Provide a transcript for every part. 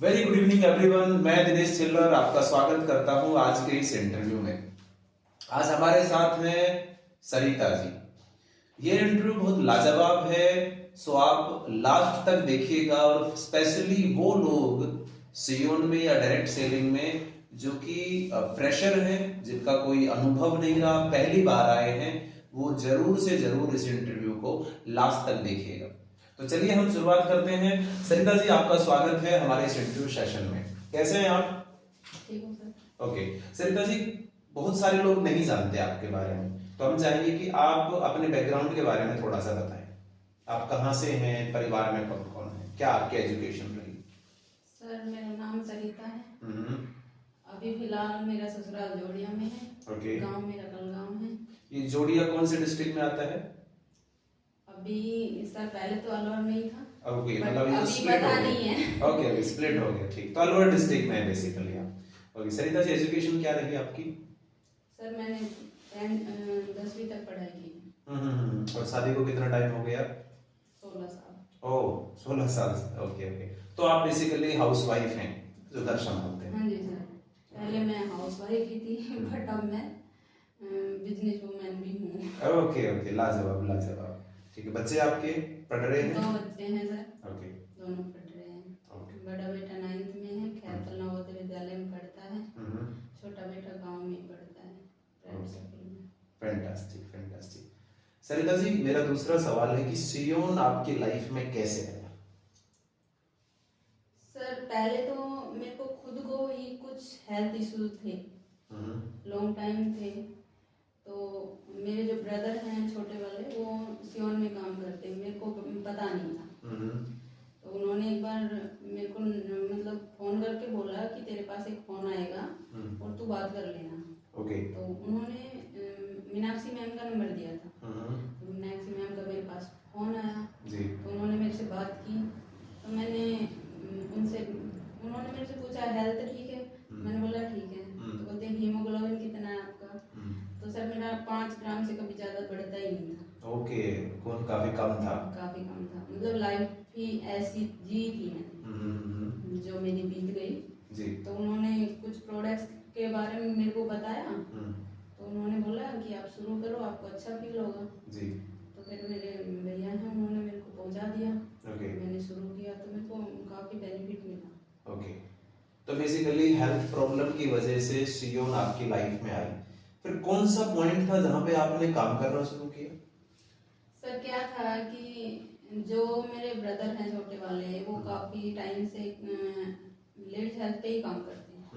Very good evening everyone. मैं दिनेश चिल्लर आपका स्वागत करता हूं आज के इस इंटरव्यू में। आज हमारे साथ हैं सरिता जी। ये इंटरव्यू बहुत लाजवाब है, सो आप लास्ट तक देखिएगा। और स्पेशली वो लोग सियोन में या डायरेक्ट सेलिंग में जो कि फ्रेशर हैं, जिनका कोई अनुभव नहीं रहा, पहली बार आए हैं, वो जरूर से जरूर इस इंटरव्यू को लास्ट तक देखिएगा। तो चलिए हम शुरुआत करते हैं। सरिता जी, आपका स्वागत है हमारे इस इंटरव्यू सेशन में। कैसे हैं आप? ठीक हूँ सर। ओके। सरिता जी, बहुत सारे लोग नहीं जानते आपके बारे में, तो हम चाहेंगे कि आप अपने बैकग्राउंड के बारे में थोड़ा सा बताएं। आप कहाँ से हैं, परिवार में कौन कौन है, क्या आपकी एजुकेशन रही? सर मेरा नाम सरिता है। हम्म। अभी फिलहाल मेरा ससुराल जोड़िया में है। ओके। गांव मेरा कलगांव है। ये जोड़िया कौन से डिस्ट्रिक्ट में आता है? अभी सर पहले तो अलवर में ही था। ओके, बट मतलब ये तो अभी स्प्लिट पता हो नहीं गया। है। ओके, अभी स्प्लिट हो गया, ठीक। तो अलवर डिस्ट्रिक्ट में है बेसिकली आप। ओके सरिता जी, एजुकेशन क्या रही आपकी? सर मैंने 10वीं तक पढ़ाई की है। और शादी को कितना टाइम हो गया? 16 साल। ओह, 16 साल से। Okay okay. तो आप बेसिकली हाउस वाइफ हैं जो घर संभालते हैं? हाँ जी सर। पहले मैं हाउस वाइफ ही थी बट अब मैं बिजनेस वूमेन भी हूँ। ओके ओके, लाजवाब लाजवाब। ठीक है, बच्चे आपके पढ़ रहे हैं? 2 बच्चे हैं सर। ओके दोनों पढ़ रहे हैं। ओके। बड़ा बेटा 9th में है, खैरतल नवोदय विद्यालय में पढ़ता है। हम्म। छोटा बेटा गांव में ही पढ़ता है, प्राइवेट ओके, स्कूल में। Fantastic fantastic. सरिता जी, मेरा दूसरा सवाल है कि सियोन आपकी लाइफ में कैसे आया? सर पहले तो मेरे को खुद को ही कुछ हेल्थ इश्यूज थे, लॉन्ग टाइम थे। तो मेरे जो ब्रदर हैं छोटे वाले, वो सियोन में काम करते हैं, मेरे को पता नहीं था। तो उन्होंने एक बार मेरे को मतलब फोन करके बोला कि तेरे पास एक फोन आएगा और तू बात कर लेना। ओके। तो उन्होंने मीनाक्षी मैम का नंबर दिया था। तो मीनाक्षी मैम का मेरे पास फोन आया जी। तो उन्होंने मेरे से बात की। तो मैंने उन्होंने मेरे से पूछा हेल्थ ठीक है? मैंने बोला ठीक है। तो बोलते हैं हीमोग्लोबिन कितना है आपका? तो सर मेरा 5 ग्राम से कभी ज़्यादा बढ़ता ही नहीं था। ओके, खून काफी कम था। काफ़ी कम था, मतलब लाइफ ही ऐसी जी थी मैंने जो मेरी बीत गई जी। तो उन्होंने कुछ प्रोडक्ट्स के बारे में मेरे को बताया। तो उन्होंने बोला कि आप शुरू करो, आपको अच्छा फील होगा जी। तो फिर मेरे भैया हैं, उन्होंने मेरे को पहुंचा दिया। ओके मैंने शुरू किया तो मेरे को काफ़ी बेनिफिट मिला। ओके। तो बेसिकली हेल्थ प्रॉब्लम की वजह से सियोन आपकी लाइफ में आई। फिर कौन सा पॉइंट था जहां पे आपने काम करना शुरू किया? सर क्या था कि जो मेरे ब्रदर हैं छोटे वाले, वो काफ़ी टाइम से लेडीज हेल्थ पे ही काम करते हैं।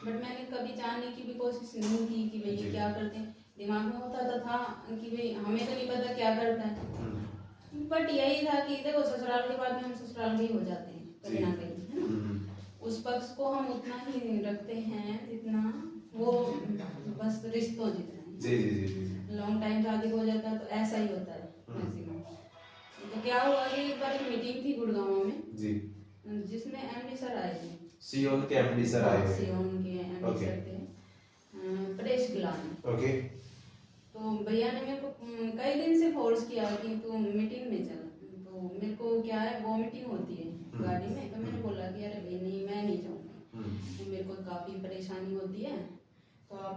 बट मैंने कभी जानने की भी कोशिश नहीं की कि भाई ये क्या करते हैं। दिमाग में होता तो था कि भाई हमें तो नहीं पता क्या करता है। बट यही था कि देखो ससुराल के बाद में हम ससुराल में ही हो जाते हैं कहीं ना कहीं, है ना। उस पक्ष को हम उतना ही रखते हैं जितना वो बस रिश्तों जितना है। जी जी जी जी। लॉन्ग टाइम शादी हो जाता है तो ऐसा ही होता है मैक्सिमम। तो क्या हुआ कि एक बार एक मीटिंग थी गुड़गांव में जी। जिसमें एमडी सर आए थे। सियोन के एमडी सर आए थे। सियोन के एमडी ओके। सर थे, परेश गिलानी। ओके। तो भैया ने मेरे को कई दिन से फोर्स किया कि तू मीटिंग में चल। तो मेरे को क्या है, वो मीटिंग होती है गाड़ी में, तो मैंने बोला कि अरे भाई नहीं, मैं नहीं जाऊँगी, तो मेरे को काफ़ी परेशानी होती है। तो आप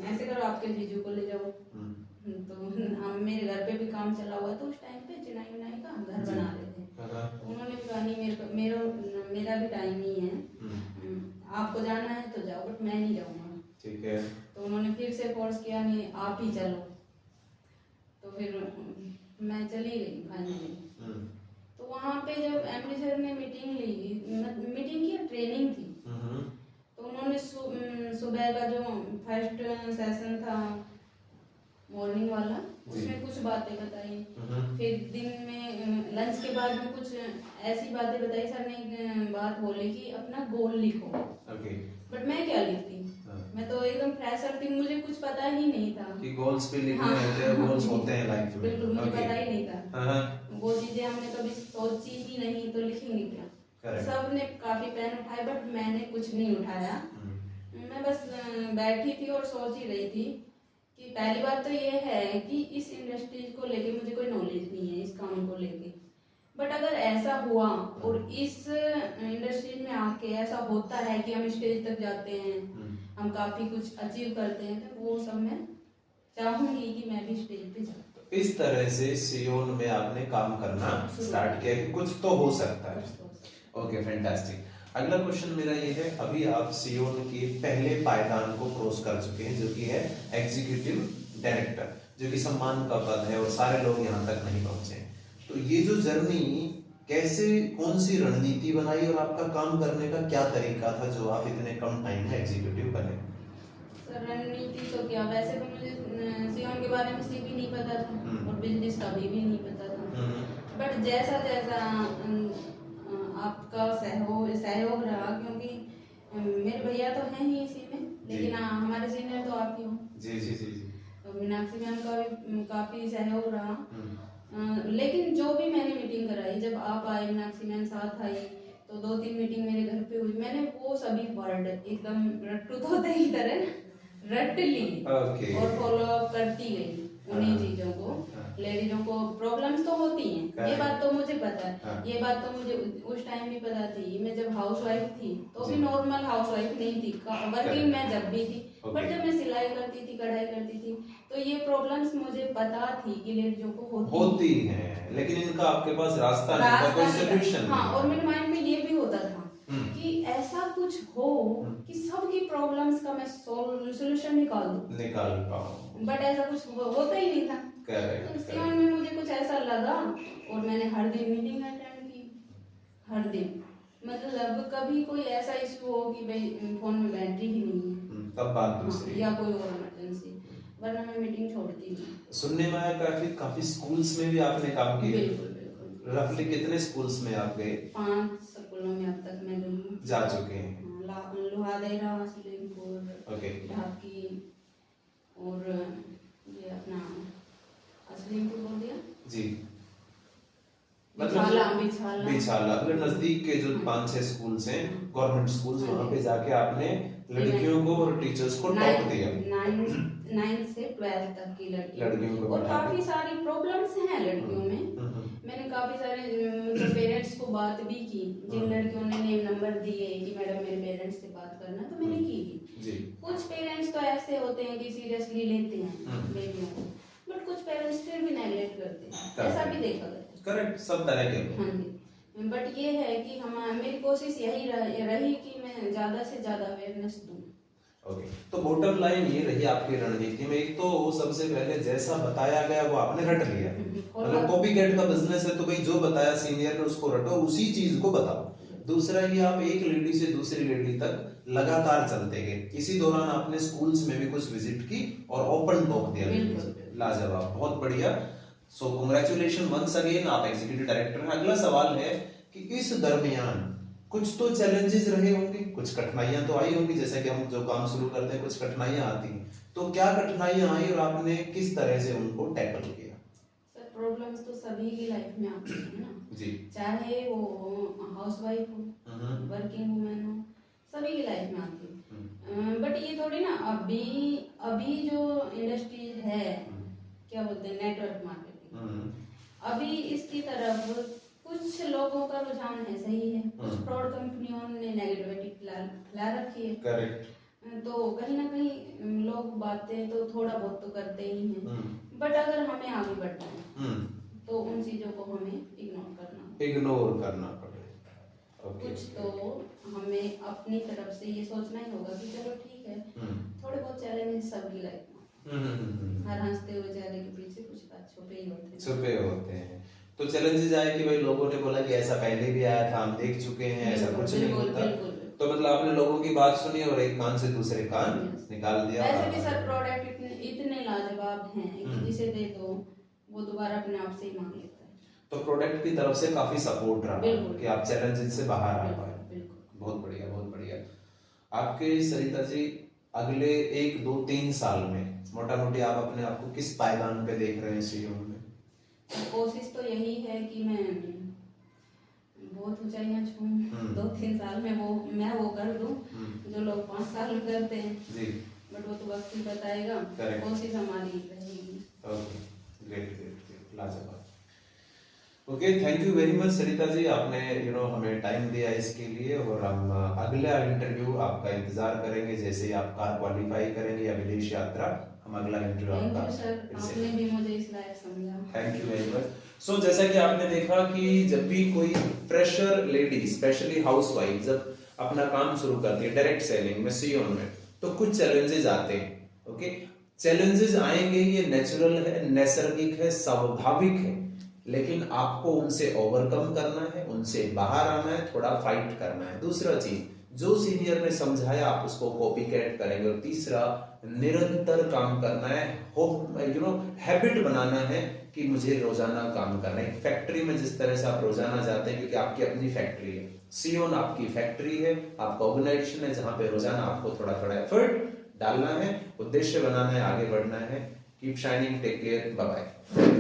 ऐसे करो, आपके जीजू को ले जाओ। तो हम मेरे घर पे भी काम चला हुआ था उस टाइम पे, चिनाई विनाई का घर बना रहे थे। तो उन्होंने भी कहा नहीं, मेरा भी टाइम ही है, आपको जाना है तो जाओ बट मैं नहीं जाऊँगा। ठीक है। तो उन्होंने फिर से फोर्स किया, नहीं आप ही चलो। तो फिर मैं चली गई फाइनली। तो वहाँ पे जब एमडी सर ने मीटिंग की ट्रेनिंग थी। तो उन्होंने सुबह का जो फर्स्ट सेशन था मॉर्निंग वाला, उसमें कुछ बातें बताई। फिर दिन में लंच के बाद में कुछ ऐसी बातें बताई। सर ने एक बात बोली कि अपना गोल लिखो। ओके। बट मैं क्या लिखती, मैं तो एकदम फ्रेशर थी, मुझे कुछ पता ही नहीं था कि गोल्स पे लिखने होते हैं, गोल्स होते हैं लाइफ में। बिल्कुल मुझे ओके। पता ही नहीं था। वो चीजें हमने कभी सोची ही नहीं, तो लिखेंगे क्या। Correct. सबने काफी पेन उठाए बट मैंने कुछ नहीं उठाया। मैं बस बैठी थी और सोच ही रही थी कि पहली बात तो ये है कि इस इंडस्ट्री को लेके मुझे कोई नॉलेज नहीं है, इस काम को लेके। बट अगर ऐसा हुआ और इस इंडस्ट्री इंडस्ट्री में आके ऐसा होता है कि हम स्टेज तक जाते हैं, हम काफी कुछ अचीव करते हैं, तो वो सब मैं चाहूंगी कि मैं भी स्टेज पे जाऊं। इस तरह से सियोन में आपने काम करना स्टार्ट किया कि कुछ तो हो सकता है। Okay, fantastic. अगला क्वेश्चन मेरा ये है, अभी आप सियोन के पहले पायदान को क्रॉस कर चुके हैं, जो कि है एग्जीक्यूटिव डायरेक्टर, जो कि सम्मान का पद है और सारे लोग यहाँ तक नहीं पहुंचे। तो ये जो जर्नी कैसे, कौन सी रणनीति बनाई और आपका काम करने का क्या तरीका था जो आप इतने कम टाइम में एग्जीक्यूटिव बने? रणनीति तो क्या, वैसे तो मुझे सियोन के बारे में से भी नहीं पता था और बिजनेस का भी नहीं पता था, बट जैसा जैसा आपका सहयोग रहा, क्योंकि मेरे भैया तो हैं ही इसी में, लेकिन हमारे सीनियर तो आप ही हो। जी जी जी जी। तो मीनाक्षी मैम का भी काफी सहयोग रहा। लेकिन जो भी मैंने मीटिंग कराई, जब आप आए, मीनाक्षी मैम साथ आई, तो 2-3 मीटिंग मेरे घर पे हुई, मैंने वो सभी वर्ड एकदम रट्टू तोते की तरह रट ली और फॉलो अप करती गई उन्हीं चीजों को। लेडीजों को प्रॉब्लम्स तो होती हैं, ये बात तो मुझे पता है, ये बात तो मुझे उस टाइम भी पता थी। मैं जब हाउसवाइफ थी तो भी नॉर्मल हाउसवाइफ नहीं थी, वर्किंग मैं जब भी थी, बट जब मैं सिलाई करती थी, कढ़ाई करती थी, तो ये प्रॉब्लम्स मुझे पता थी कि लेडीजों को होती हैं, लेकिन इनका आपके पास रास्ता नहीं था, कोई सॉल्यूशन। हाँ, और मेरे माइंड में ये भी होता था कि ऐसा कुछ हो कि सबकी प्रॉब्लम्स का मैं सॉल्यूशन निकाल पाऊँ, बट ऐसा कुछ होता ही नहीं था। तो सियोन में मुझे कुछ ऐसा लगा और मैंने हर दिन मीटिंग अटेंड की, हर दिन, मतलब कभी कोई ऐसा इशू हो कि भाई फोन में बैटरी ही नहीं है, तब बात दूसरी, या कोई और इमरजेंसी, वरना मैं मीटिंग छोड़ती नहीं। सुनने में आया काफी स्कूल्स में भी आपने काम किया। बिल्कुल बिल्कुल। रफली कितने स्कूल्स में आप गए? 5 स्कूलों में अब तक मैं गई जा चुके हैं। लोहादेरा, सलेमपुर, ढाकी, और ये अपना सलेमपुर बोल दिया जी, बिछाला, मतलब नजदीक के जो 5-6 स्कूल्स हैं, गवर्नमेंट स्कूल्स, वहां पे जाके आपने लड़कियों को और टीचर्स को टॉप दिया। 9 से 12 तक की लड़कियों को, और काफी सारी प्रॉब्लम्स हैं लड़कियों में। मैंने काफी सारे मतलब पेरेंट्स को बात भी की, जिन लड़कियों ने नेम नंबर दिए कि मैडम मेरे पेरेंट्स से बात करना, तो मैंने की। कुछ पेरेंट्स तो ऐसे होते हैं कि सीरियसली लेते हैं बेटियों को, बट कुछ पेरेंट्स फिर भी नेगलेक्ट करते हैं, ऐसा भी देखा गया। करेक्ट, सब तरह के। हाँ जी, बट ये है कि मेरी कोशिश यही रही कि मैं ज्यादा से ज्यादा अवेयरनेस दूं। ओके, तो बॉटम लाइन ये रही आपकी रणनीति में, एक तो सबसे पहले जैसा बताया गया वो आपने रट लिया, मतलब कॉपी कैट का बिजनेस है, तो भाई जो बताया सीनियर ने उसको रटो, उसी चीज को बताओ। दूसरा ये, आप एक लेडी से दूसरी लेडी तक लगातार चलते गए। इसी दौरान आपने स्कूल्स में भी कुछ विजिट की और ओपन टॉक दिया। लाजवाब, बहुत बढ़िया। सो कांग्रेचुलेशन वंस अगेन, आप एग्जीक्यूटिव डायरेक्टर हैं। अगला सवाल है कि इस दरमियान कुछ तो चैलेंजेस रहे होंगे, कुछ कठिनाइयां तो आई होंगी, जैसे कि हम जो काम शुरू करते हैं कुछ कठिनाइयां आती हैं, तो क्या कठिनाइयां आई और आपने किस तरह से उनको टैकल किया? सर, प्रॉब्लम्स तो सभी की लाइफ में आती है ना जी, चाहे वो हाउसवाइफ हो, वर्किंग वुमेन हो, सभी की लाइफ में आती है। बट ये थोड़ी ना, अभी जो इंडस्ट्री है, क्या बोलते हैं, नेटवर्क मार्केटिंग, अभी इसकी तरफ कुछ लोगों का रुझान है, सही है, कुछ फ्रॉड कंपनियों ने नेगेटिविटी फैला रखी है। करेक्ट। तो कहीं ना कहीं लोग बातें तो थोड़ा बहुत तो करते ही हैं, बट अगर हमें आगे बढ़ना है तो उन चीजों को हमें इग्नोर करना पड़ेगा। कुछ तो हमें अपनी तरफ से ये सोचना ही होगा कि चलो ठीक है, थोड़े बहुत चैलेंजेस सबकी लाइफ में, हर हंसते हुए चेहरे के पीछे कुछ बात छुपे होते हैं। तो चैलेंजेस आए कि भाई लोगों ने बोला कि ऐसा पहले भी आया था, हम देख चुके हैं, ऐसा कुछ नहीं होता, तो मतलब आपने लोगों की बात सुनी और एक कान से दूसरे कान निकाल दिया। वैसे भी सर प्रोडक्ट इतने लाजवाब हैं कि जिसे दे दो वो दोबारा अपने आप से ही मांग लेता है। तो प्रोडक्ट की तरफ से काफी सपोर्ट रहा कि आप चैलेंजेस से बाहर आ पाए। बहुत बढ़िया, बहुत बढ़िया। आपके सरिता जी अगले 1-2-3 साल में मोटा मोटी आप अपने आप को किस पायदान पे देख रहे हैं सीईओ में? कोशिश तो यही है कि मैं बहुत ऊंचाइयां छूऊं, 2-3 साल में मैं वो कर दूं जो लोग 5 साल में करते हैं जी, बट वो तो वक्त ही बताएगा। कोशिश हमारी रहेगी। ओके, ग्रेट ग्रेट ग्रेट, लाजवाब। Okay, thank you very much Sarita ji, आपने हमें टाइम दिया इसके लिए, और हम अगला इंटरव्यू आपका इंतजार करेंगे। जैसे ही आप कार क्वालिफाई करेंगे या विदेश यात्रा, हम अगला इंटरव्यू थैंक आपका यू सर, फिर से। आपने भी मुझे इस लायक समझा। Thank you very much. So जैसा कि आपने देखा कि जब भी कोई फ्रेशर लेडी, स्पेशली हाउसवाइफ, जब अपना काम शुरू करती है डायरेक्ट सेलिंग में, सियोन में, तो कुछ चैलेंजेस आते हैं। ओके, चैलेंजेस आएंगे, ये नेचुरल है, नैसर्गिक है, स्वाभाविक है, लेकिन आपको उनसे ओवरकम करना है, उनसे बाहर आना है, थोड़ा फाइट करना है। दूसरा चीज, जो सीनियर ने समझाया आप उसको कॉपी कैट करेंगे। और तीसरा, निरंतर काम करना है, हैबिट बनाना है कि मुझे रोजाना काम करना है। एक फैक्ट्री में जिस तरह से आप रोजाना जाते हैं, क्योंकि आपकी अपनी फैक्ट्री है, सियोन आपकी फैक्ट्री है, आपका ऑर्गेनाइजेशन है, जहां पे रोजाना आपको थोड़ा थोड़ा एफर्ट डालना है, उद्देश्य बनाना है, आगे बढ़ना है। Keep shining, take care, bye bye.